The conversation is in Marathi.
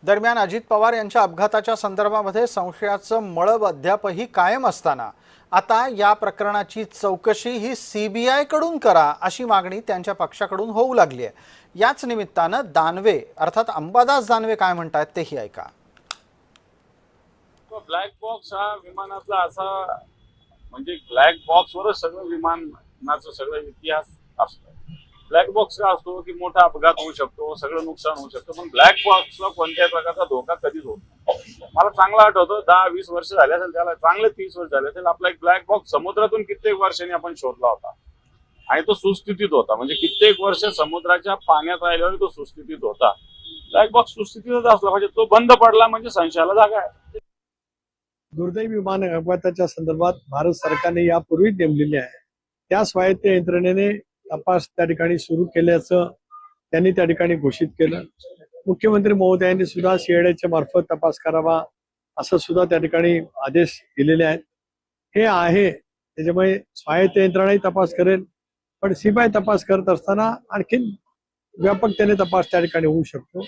दरम्यान अजित पवार यांच्या अपघाताच्या संदर्भामध्ये संशयाचं मळब अद्यापही कायम असताना आता या प्रकरणाची चौकशी ही सीबीआय कडून करा अशी मागणी त्यांच्या पक्षाकडून होऊ लागली आहे। याच निमित्तानं दानवे अर्थात अंबादास दानवे काय म्हणतात तेही ऐका। ब्लॅक बॉक्स हा विमानातला असा म्हणजे ब्लॅक बॉक्सवरच सगळं विमानाचं सगळं इतिहास असतो। ब्लॅक बॉक्स का असतो की मोठा अपघात होऊ शकतो, सगळं नुकसान होऊ शकतं, पण ब्लॅक बॉक्सला कोणत्याही प्रकारचा धोका कधीच होत नाही। मला चांगला आठवतं 10-20 वर्ष झाले असेल, त्याला चांगले 30 वर्ष झाले असेल, आपला एक ब्लॅक बॉक्स समुद्रातून कित्येक वर्षांनी आपण शोधला होता आणि तो सुस्थितीत होता। म्हणजे कित्येक वर्ष समुद्राच्या पाण्यात राहिल्यावर तो सुस्थितीत होता। ब्लॅक बॉक्स सुस्थितीतच असला पाहिजे, तो बंद पडला म्हणजे संशयाला जागा आहे। दुर्दैवी विमान अपघाताच्या संदर्भात भारत सरकारने यापूर्वी नेमलेले आहे त्या स्वायत्त यंत्रणेने तपास त्या ठिकाणी सुरू केल्याचं त्यांनी त्या ठिकाणी घोषित केलं। मुख्यमंत्री महोदयांनी सुद्धा सीआयडीच्या मार्फत तपास करावा असं सुद्धा त्या ठिकाणी आदेश दिलेले आहेत। हे आहे त्याच्यामुळे स्वायत्त यंत्रणाही तपास करेल, पण सीबीआय तपास करत असताना आणखीन व्यापकतेने तपास त्या ठिकाणी होऊ शकतो।